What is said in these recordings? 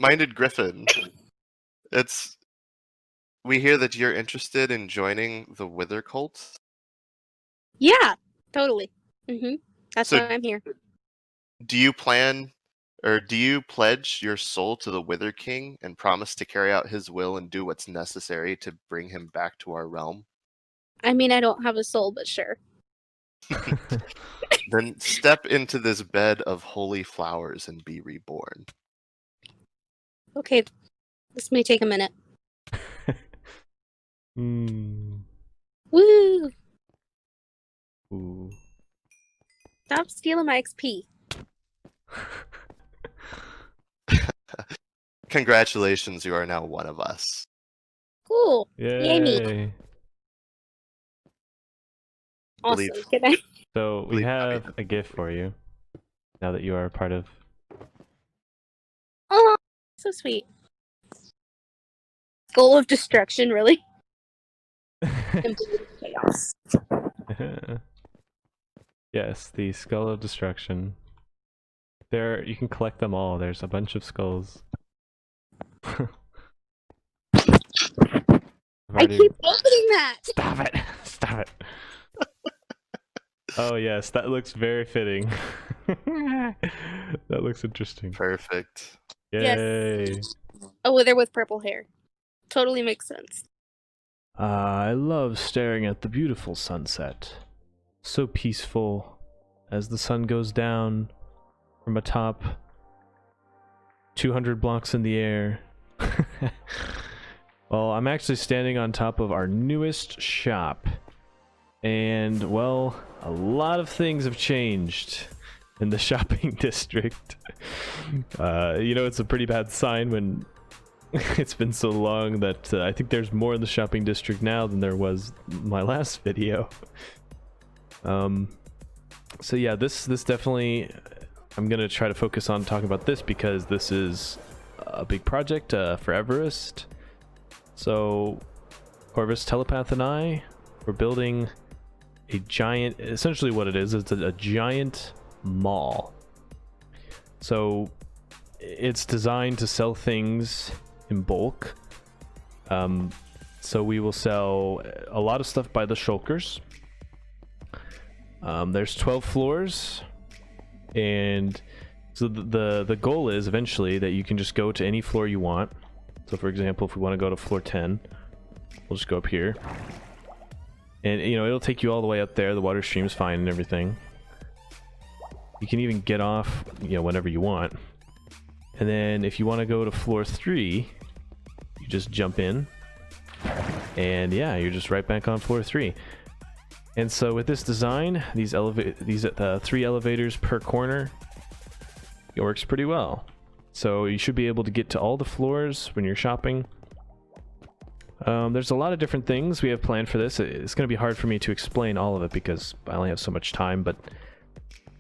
MindedGryphon. We hear that you're interested in joining the Wither cult. Yeah, totally. That's So why I'm here. do you plan, or do you pledge your soul to the Wither King and promise to carry out his will and do what's necessary to bring him back to our realm? I mean, I don't have a soul, but sure. Then step into this bed of holy flowers and be reborn. Okay, this may take a minute. Mm. Woo! Ooh. Stop stealing my XP. Congratulations, you are now one of us. Cool. Yay me. Yay! Awesome. Believe- Can I? So we Believe have Kaubee. a gift for you. Now that you are a part of. Oh, so sweet. Goal of destruction, really? Complete chaos. Yes, the Skull of Destruction. There, you can collect them all. There's a bunch of skulls. I keep opening that! Stop it! Stop it! Oh yes, that looks very fitting. That looks interesting. Perfect. Yay! Yes. A wither with purple hair. Totally makes sense. I love staring at the beautiful sunset. So peaceful as the sun goes down from atop 200 blocks in the air. Well, I'm actually standing on top of our newest shop. And, well, a lot of things have changed in the shopping district. You know, it's a pretty bad sign when it's been so long that I think there's more in the shopping district now than there was in my last video. So yeah, this definitely, I'm gonna try to focus on talking about this because this is a big project for Everest. So Corvus, Telepath, and I, we're building a giant, essentially what it is, it's a giant mall. So it's designed to sell things in bulk. So we will sell a lot of stuff by the shulkers. There's 12 floors, and so the goal is eventually that you can just go to any floor you want. So for example, if we want to go to floor 10, we'll just go up here. And you know, it'll take you all the way up there, the water stream's fine and everything. You can even get off, you know, whenever you want. And then if you want to go to floor 3, you just jump in. And yeah, you're just right back on floor 3. And so with this design, these 3 elevators per corner, it works pretty well. So you should be able to get to all the floors when you're shopping. There's a lot of different things we have planned for this. It's going to be hard for me to explain all of it because I only have so much time, but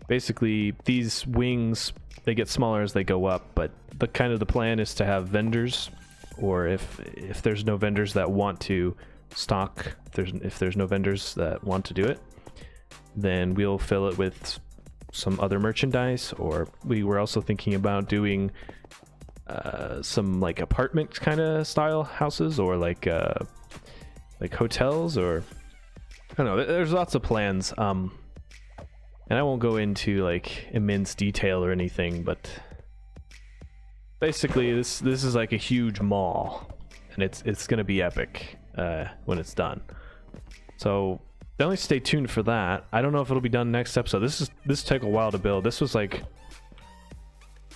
basically these wings, they get smaller as they go up, but the plan is to have vendors, or if there's no vendors that want to stock, if there's no vendors that want to do it, then we'll fill it with some other merchandise. Or we were also thinking about doing some like apartment kind of style houses, or like hotels, or I don't know, there's lots of plans. And I won't go into like immense detail or anything, but basically this is like a huge mall, and it's gonna be epic when it's done. So definitely stay tuned for that. I don't know if it'll be done next episode. This took a while to build. This was like,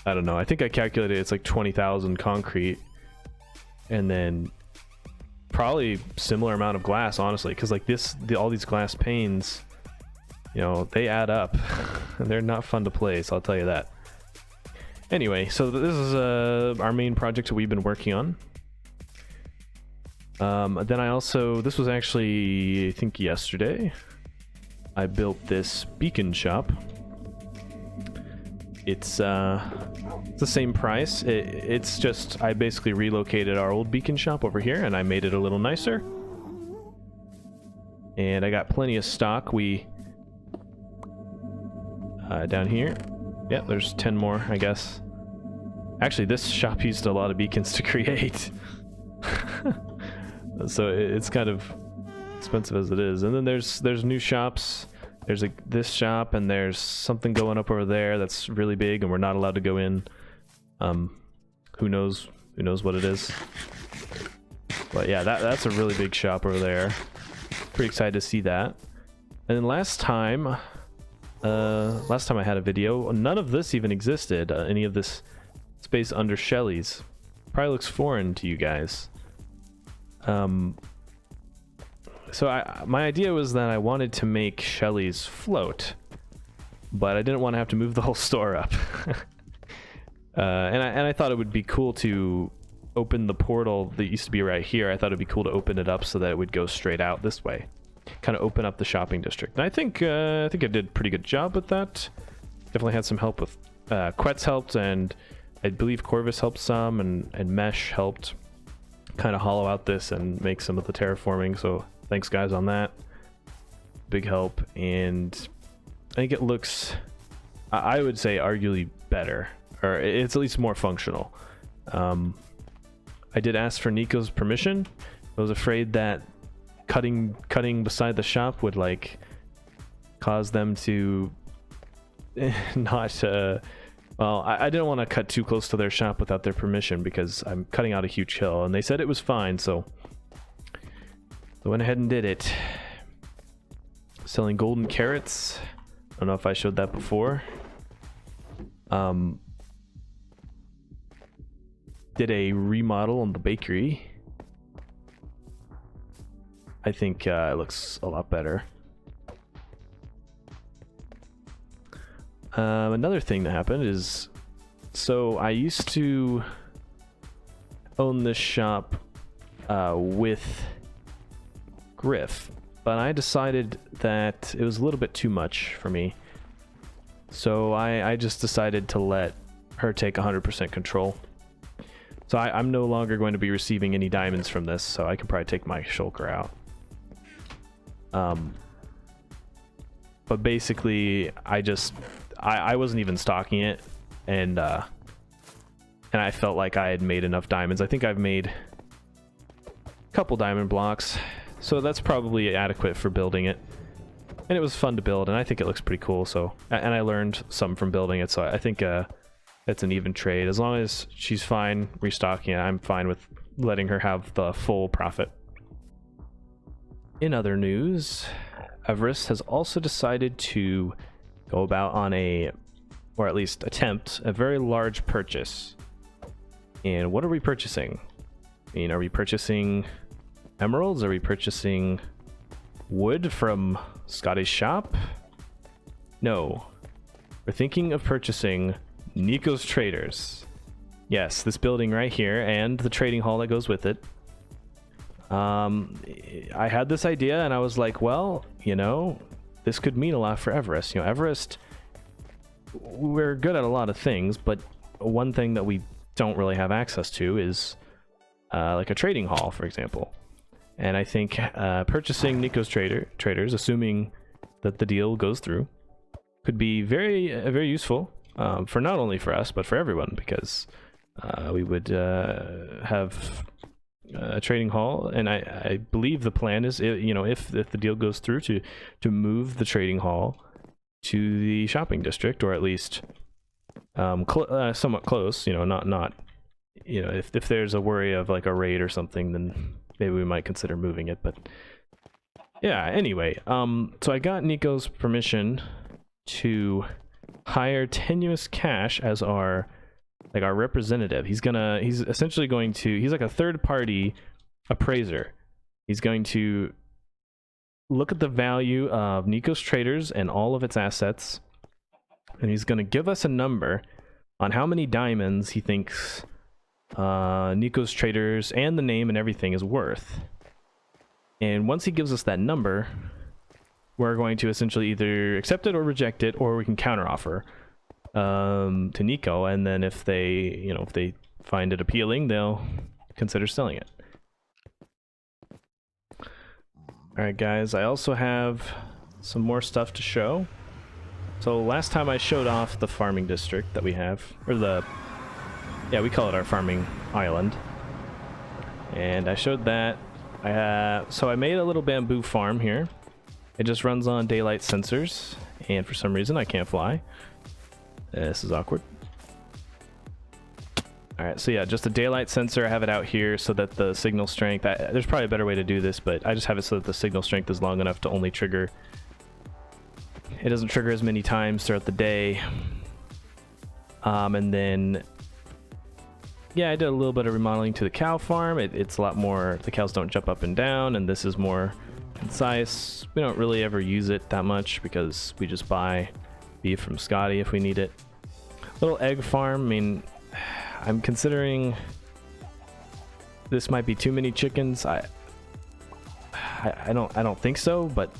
I don't know, I think I calculated it's like 20,000 concrete, and then probably similar amount of glass, honestly, because like all these glass panes, you know, they add up and they're not fun to play, so I'll tell you that. Anyway, so this is our main project that we've been working on. Then this was actually, I think yesterday, I built this beacon shop. It's the same price. It's just, I basically relocated our old beacon shop over here and I made it a little nicer. And I got plenty of stock. Down here. Yeah, there's 10 more, I guess. Actually, this shop used a lot of beacons to create. So it's kind of expensive as it is. And then there's new shops. There's this shop, and there's something going up over there that's really big, and we're not allowed to go in. Who knows what it is. But yeah, that's a really big shop over there. Pretty excited to see that. And then last time I had a video, none of this even existed. Any of this space under Shelly's. Probably looks foreign to you guys. So my idea was that I wanted to make Shelly's float, but I didn't want to have to move the whole store up. And I thought it would be cool to open the portal that used to be right here. I thought it'd be cool to open it up so that it would go straight out this way, kind of open up the shopping district. And I think I did a pretty good job with that. Definitely had some help with Quetz helped, and I believe Corvus helped some, and Mesh helped kind of hollow out this and make some of the terraforming. So thanks guys on that. Big help. And I think it looks, I would say, arguably better, or it's at least more functional. I did ask for Nico's permission. I was afraid that cutting beside the shop would like cause them to not well, I didn't want to cut too close to their shop without their permission because I'm cutting out a huge hill, and they said it was fine, so I went ahead and did it. Selling golden carrots. I don't know if I showed that before. Did a remodel on the bakery. I think it looks a lot better. Another thing that happened is, so I used to own this shop with Gryph, but I decided that it was a little bit too much for me. So I just decided to let her take 100% control. So I'm no longer going to be receiving any diamonds from this, so I can probably take my shulker out. But basically, I wasn't even stocking it, and I felt like I had made enough diamonds. I think I've made a couple diamond blocks, so that's probably adequate for building it. And it was fun to build, and I think it looks pretty cool. So, and I learned some from building it, so I think it's an even trade. As long as she's fine restocking it, I'm fine with letting her have the full profit. In other news, Everest has also decided to go about on or at least attempt, a very large purchase. And what are we purchasing? I mean, are we purchasing emeralds? Are we purchasing wood from Scotty's shop? No. We're thinking of purchasing Neco's Traders. Yes, this building right here and the trading hall that goes with it. I had this idea and I was like, well, you know, this could mean a lot for Everest. You know, Everest, we're good at a lot of things, but one thing that we don't really have access to is like a trading hall, for example. And I think purchasing Neco's Traders, assuming that the deal goes through, could be very useful for not only for us, but for everyone, because we would have a trading hall, and I believe the plan is, you know, if the deal goes through, to move the trading hall to the shopping district, or at least somewhat close. You know, not you know, if there's a worry of like a raid or something, then maybe we might consider moving it. But yeah, anyway, so I got Nico's permission to hire Tenuous Cash as our representative. He's essentially going to, he's like a third-party appraiser. He's going to look at the value of Neco's Traders and all of its assets, and he's going to give us a number on how many diamonds he thinks Neco's Traders and the name and everything is worth. And once he gives us that number, we're going to essentially either accept it or reject it, or we can counteroffer to Neco, and then if they find it appealing, they'll consider selling it. Alright guys, I also have some more stuff to show. So last time I showed off the farming district that we have, or the yeah, we call it our farming island. And I showed that. So I made a little bamboo farm here. It just runs on daylight sensors, and for some reason I can't fly. This is awkward. Alright, so yeah, just a daylight sensor. I have it out here so that the signal strength... there's probably a better way to do this, but I just have it so that the signal strength is long enough to only trigger... It doesn't trigger as many times throughout the day. And then... yeah, I did a little bit of remodeling to the cow farm. It's a lot more... the cows don't jump up and down, and this is more concise. We don't really ever use it that much because we just buy beef from Scotty if we need it. Little egg farm. I mean, I'm considering this might be too many chickens. I don't think so, but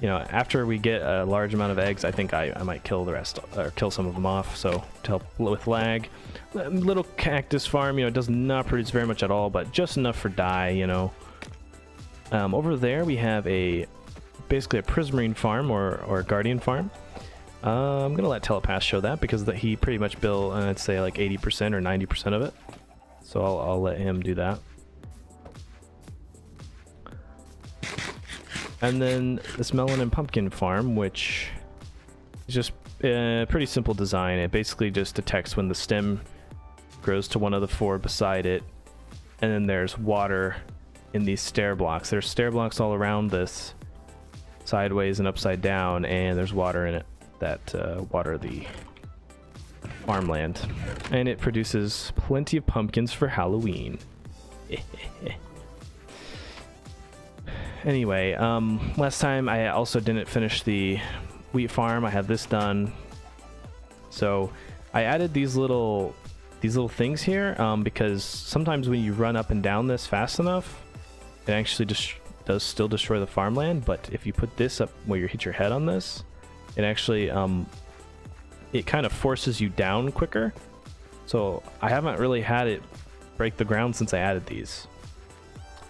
after we get a large amount of eggs, I think I might kill the rest, or kill some of them off, so to help with lag. Little cactus farm, it does not produce very much at all, but just enough for dye, Over there we have basically a prismarine farm or a guardian farm. I'm gonna let Telepath show that because he pretty much built, I'd say like 80% or 90% of it. So I'll let him do that. And then this melon and pumpkin farm, which is just a pretty simple design. It basically just detects when the stem grows to one of the four beside it. And then there's water in these stair blocks. There's stair blocks all around this, sideways and upside down, and there's water in it that water the farmland. And it produces plenty of pumpkins for Halloween. Anyway, last time I also didn't finish the wheat farm. I had this done, so I added these little things here because sometimes when you run up and down this fast enough, it actually does still destroy the farmland. But if you put this up where you hit your head on this, it actually it kind of forces you down quicker. So I haven't really had it break the ground since I added these.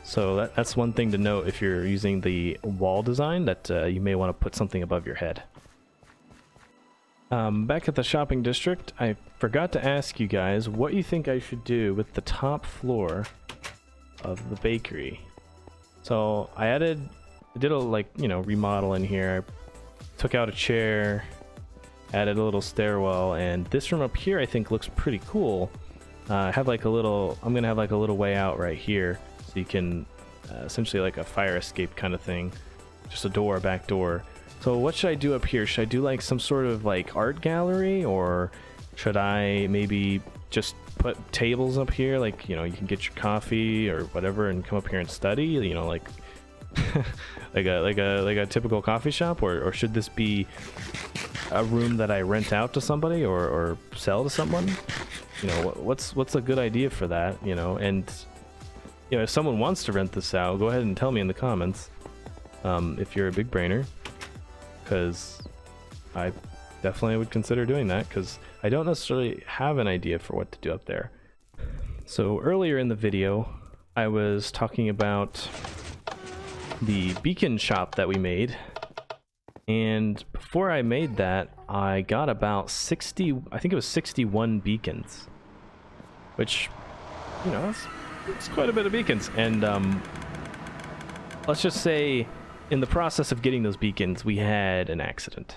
So that's one thing to note if you're using the wall design, that you may want to put something above your head. Back at the shopping district, I forgot to ask you guys what you think I should do with the top floor of the bakery. So I did a remodel in here. I took out a chair, added a little stairwell, and this room up here I think looks pretty cool. I'm gonna have like a little way out right here. So you can essentially like a fire escape kind of thing, just a back door. So what should I do up here? Should I do like some sort of like art gallery, or should I maybe just put tables up here? Like, you can get your coffee or whatever and come up here and study, like like a typical coffee shop, or should this be a room that I rent out to somebody or sell to someone? What's a good idea for that? And if someone wants to rent this out, go ahead and tell me in the comments if you're a big brainer, because I definitely would consider doing that, because I don't necessarily have an idea for what to do up there. So earlier in the video, I was talking about the beacon shop that we made, and before I made that, I got about 61 beacons, which, it's quite a bit of beacons. And let's just say in the process of getting those beacons, we had an accident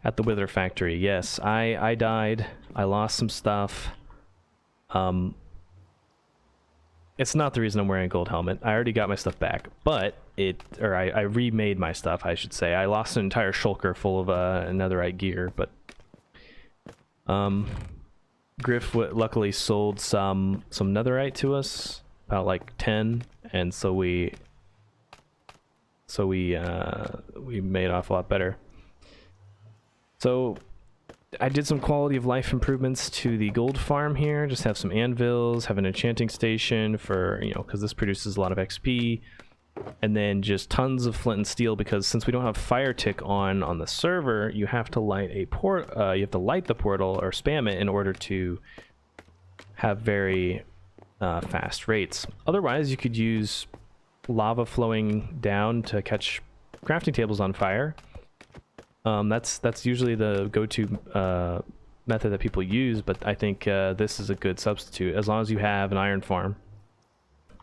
at the Wither factory. Yes, I died. I lost some stuff. It's not the reason I'm wearing a gold helmet. I already got my stuff back, but I remade my stuff, I should say. I lost an entire shulker full of netherite gear, but Gryph luckily sold some netherite to us, about like 10, and so we made off a lot better. So I did some quality of life improvements to the gold farm here. Just have some anvils, have an enchanting station for, because this produces a lot of XP, and then just tons of flint and steel, because since we don't have fire tick on the server, you have to light the portal or spam it in order to have very fast rates. Otherwise, you could use lava flowing down to catch crafting tables on fire. That's usually the go-to method that people use, but I think this is a good substitute. As long as you have an iron farm,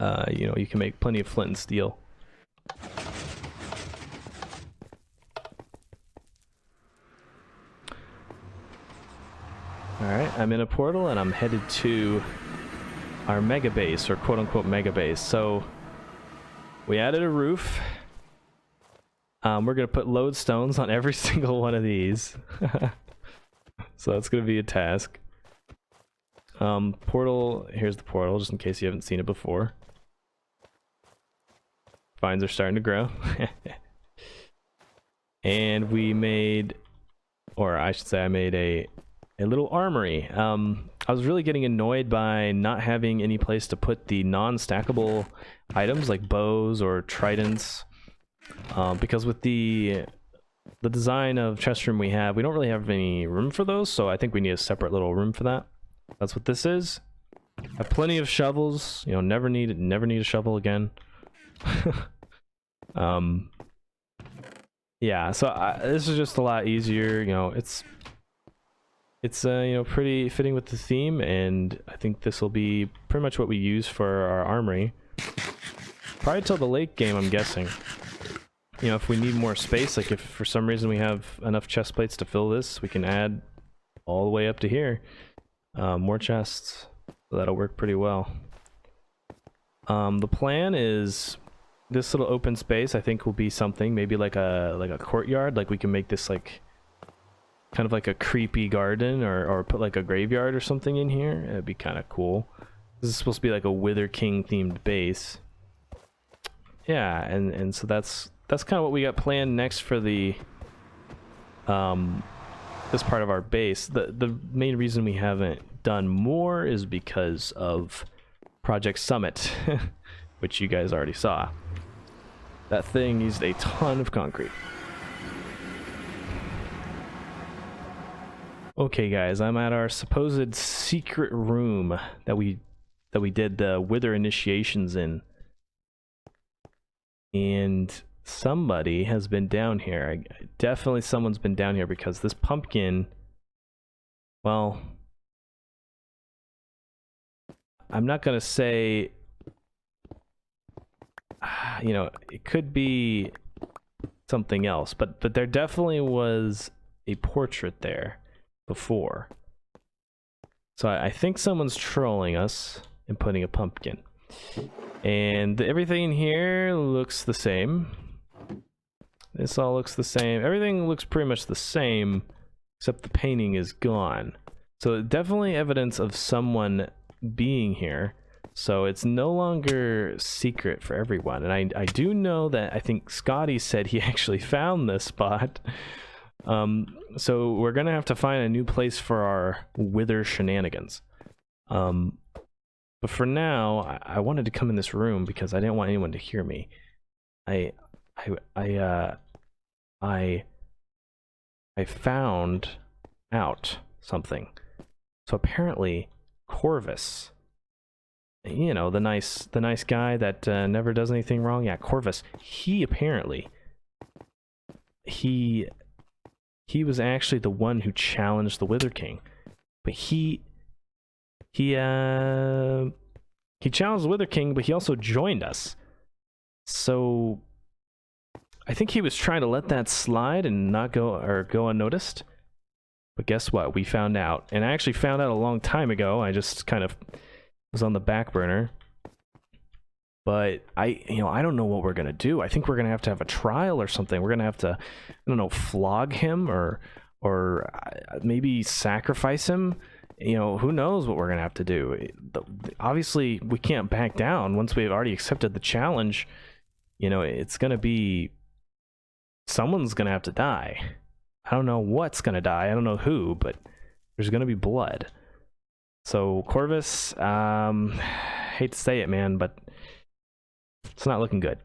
you know, you can make plenty of flint and steel. Alright, I'm in a portal and I'm headed to our mega base, or quote-unquote mega base. So we added a roof. We're going to put lodestones on every single one of these. So that's going to be a task. Portal, here's the portal, just in case you haven't seen it before. Vines are starting to grow. And we made, or I should say I made a little armory. I was really getting annoyed by not having any place to put the non-stackable items like bows or tridents, because with the design of chest room we don't really have any room for those, so I think we need a separate little room for that. That's what this is. I have plenty of shovels, you know, never need a shovel again. Yeah, so this is just a lot easier, you know, it's you know, pretty fitting with the theme, and I think this will be pretty much what we use for our armory. Probably till the late game, I'm guessing. You know, if we need more space, like if for some reason we have enough chest plates to fill this, we can add all the way up to here. More chests, so that'll work pretty well. The plan is this little open space, I think, will be something, maybe like a courtyard, like we can make this like kind of like a creepy garden, or put like a graveyard or something in here. It'd be kind of cool. This is supposed to be like a Wither King themed base. Yeah, and so that's kind of what we got planned next for the this part of our base. The main reason we haven't done more is because of Project Summit, which you guys already saw. That thing used a ton of concrete. Okay guys, I'm at our supposed secret room that we did the Wither initiations in. And somebody has been down here. Definitely someone's been down here, because this pumpkin, well, I'm not gonna say, you know, it could be something else, but there definitely was a portrait there before. So I think someone's trolling us and putting a pumpkin. And everything in here looks the same. This all looks the same. Everything looks pretty much the same, except the painting is gone. So definitely evidence of someone being here. So it's no longer secret for everyone. And I do know that I think Scotty said he actually found this spot. So we're gonna have to find a new place for our Wither shenanigans. But for now, I wanted to come in this room because I didn't want anyone to hear me. I found out something. So apparently, Corvus, you know, the nice guy that never does anything wrong. Yeah, Corvus. He apparently he was actually the one who challenged the Wither King, but he challenged the Wither King, but he also joined us. So I think he was trying to let that slide and not go unnoticed. But guess what? We found out, and I actually found out a long time ago. I just kind of was on the back burner. But I don't know what we're gonna do. I think we're gonna have a trial or something. We're gonna have to, I don't know, flog him or maybe sacrifice him. You know, who knows what we're gonna have to do. Obviously, we can't back down once we've already accepted the challenge. You know, it's gonna be, someone's gonna have to die. I don't know what's gonna die. I don't know who, but there's gonna be blood. So Corvus, hate to say it, man, but it's not looking good.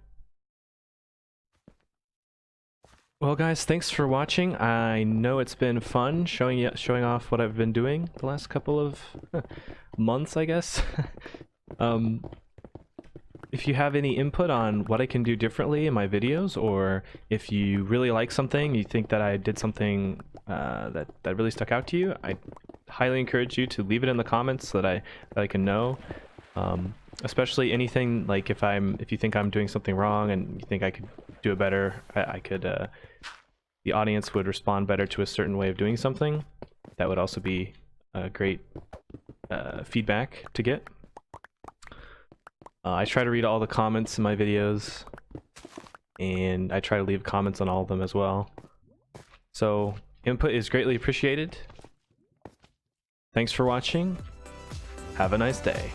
Well, guys, thanks for watching. I know it's been fun showing off what I've been doing the last couple of months, I guess. If you have any input on what I can do differently in my videos, or if you really like something, you think that I did something that really stuck out to you, I'd highly encourage you to leave it in the comments so that I can know. Especially anything like if you think I'm doing something wrong and you think I could do it better, I could the audience would respond better to a certain way of doing something. That would also be a great feedback to get. I try to read all the comments in my videos, and I try to leave comments on all of them as well. So input is greatly appreciated. Thanks for watching. Have a nice day.